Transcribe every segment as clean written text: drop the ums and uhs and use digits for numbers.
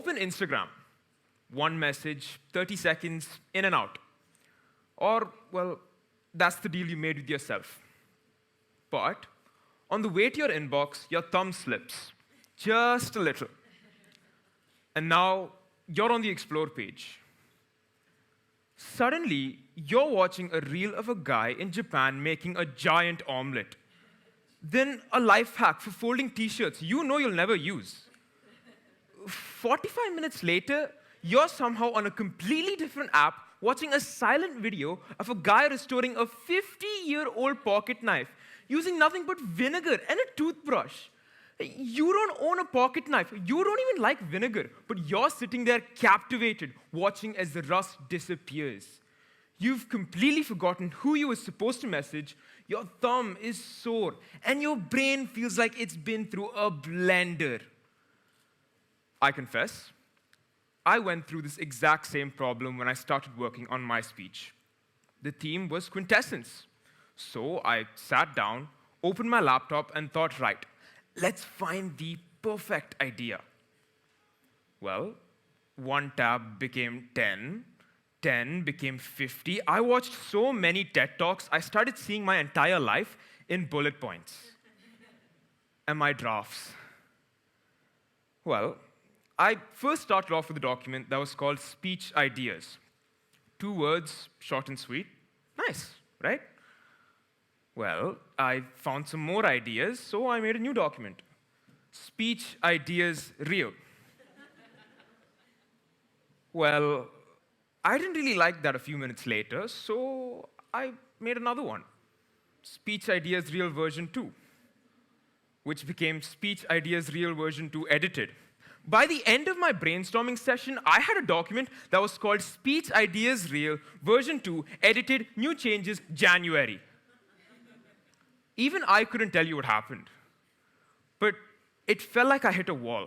Open Instagram. One message, 30 seconds, in and out. Or, well, that's the deal you made with yourself. But on the way to your inbox, your thumb slips. Just a little. And now you're on the Explore page. Suddenly, you're watching a reel of a guy in Japan making a giant omelet. Then a life hack for folding t-shirts you know you'll never use. 45 minutes later, you're somehow on a completely different app watching a silent video of a guy restoring a 50-year-old pocket knife using nothing but vinegar and a toothbrush. You don't own a pocket knife. You don't even like vinegar, but you're sitting there captivated, watching as the rust disappears. You've completely forgotten who you were supposed to message, your thumb is sore, and your brain feels like it's been through a blender. I confess, I went through this exact same problem when I started working on my speech. The theme was Quintessence. So I sat down, opened my laptop, and thought, right, let's find the perfect idea. Well, one tab became 10, 10 became 50. I watched so many TED Talks, I started seeing my entire life in bullet points. And my drafts. Well, I first started off with a document that was called Speech Ideas. 2 words, short and sweet. Nice, right? Well, I found some more ideas, so I made a new document. Speech Ideas Real. Well, I didn't really like that a few minutes later, so I made another one. Speech Ideas Real version 2, which became Speech Ideas Real version 2 edited. By the end of my brainstorming session, I had a document that was called Speech Ideas Real version 2 edited, new changes, January. Even I couldn't tell you what happened. But it felt like I hit a wall.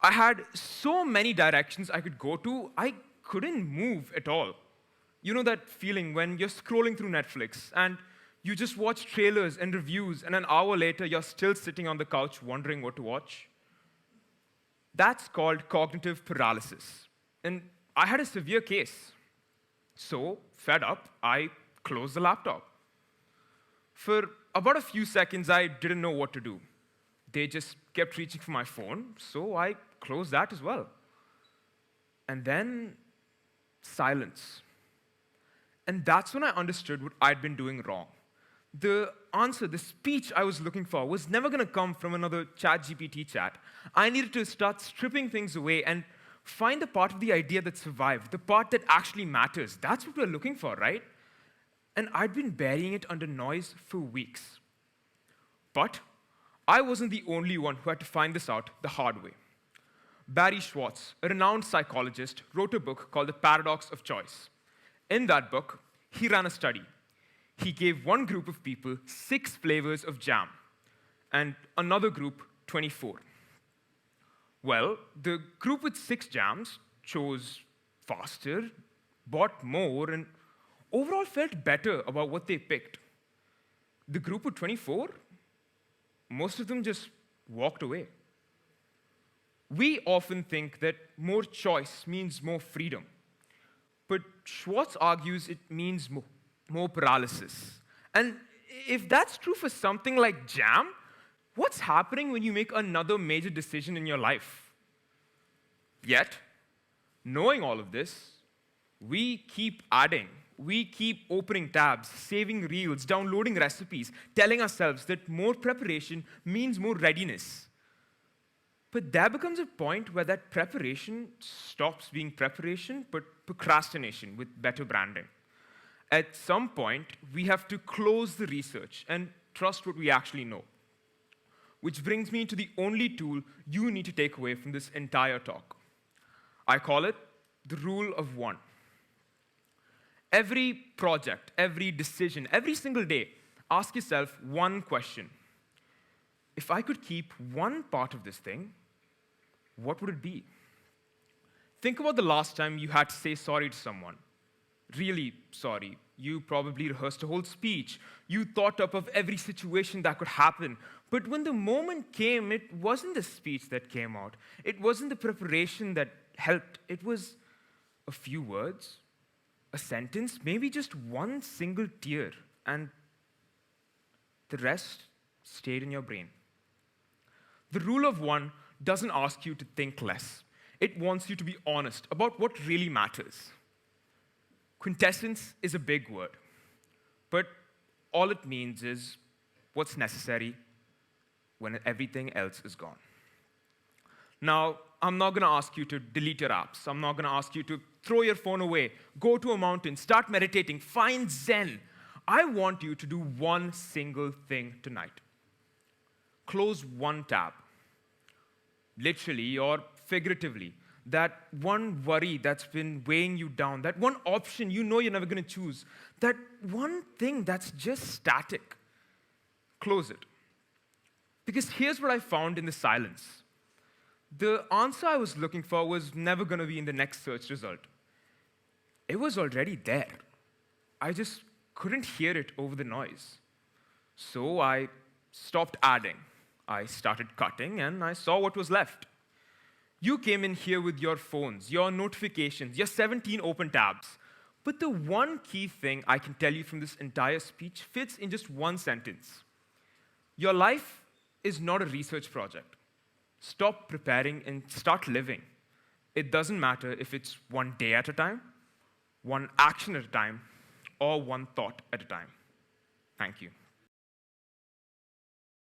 I had so many directions I could go to, I couldn't move at all. You know that feeling when you're scrolling through Netflix and you just watch trailers and reviews, and an hour later, you're still sitting on the couch wondering what to watch? That's called cognitive paralysis. And I had a severe case. So, fed up, I closed the laptop. For about a few seconds, I didn't know what to do. They just kept reaching for my phone, so I closed that as well. And then, silence. And that's when I understood what I'd been doing wrong. The answer, the speech I was looking for, was never going to come from another ChatGPT chat. I needed to start stripping things away and find the part of the idea that survived, the part that actually matters. That's what we're looking for, right? And I'd been burying it under noise for weeks. But I wasn't the only one who had to find this out the hard way. Barry Schwartz, a renowned psychologist, wrote a book called The Paradox of Choice. In that book, he ran a study. He gave one group of people 6 flavors of jam, and another group 24. Well, the group with 6 jams chose faster, bought more, and overall felt better about what they picked. The group with 24, most of them just walked away. We often think that more choice means more freedom. But Schwartz argues it means more paralysis. And if that's true for something like jam, what's happening when you make another major decision in your life? Yet, knowing all of this, we keep adding. We keep opening tabs, saving reels, downloading recipes, telling ourselves that more preparation means more readiness. But there becomes a point where that preparation stops being preparation, but procrastination with better branding. At some point, we have to close the research and trust what we actually know. Which brings me to the only tool you need to take away from this entire talk. I call it the rule of 1. Every project, every decision, every single day, ask yourself one question. If I could keep one part of this thing, what would it be? Think about the last time you had to say sorry to someone. Really sorry. You probably rehearsed a whole speech. You thought up of every situation that could happen. But when the moment came, it wasn't the speech that came out. It wasn't the preparation that helped. It was a few words, a sentence, maybe just one single tear, and the rest stayed in your brain. The rule of one doesn't ask you to think less. It wants you to be honest about what really matters. Quintessence is a big word, but all it means is what's necessary when everything else is gone. Now, I'm not going to ask you to delete your apps. I'm not going to ask you to throw your phone away, go to a mountain, start meditating, find Zen. I want you to do one single thing tonight. Close one tab, literally or figuratively. That one worry that's been weighing you down, that one option you know you're never going to choose, that one thing that's just static. Close it. Because here's what I found in the silence. The answer I was looking for was never going to be in the next search result. It was already there. I just couldn't hear it over the noise. So I stopped adding. I started cutting, and I saw what was left. You came in here with your phones, your notifications, your 17 open tabs. But the one key thing I can tell you from this entire speech fits in just one sentence. Your life is not a research project. Stop preparing and start living. It doesn't matter if it's one day at a time, one action at a time, or one thought at a time. Thank you.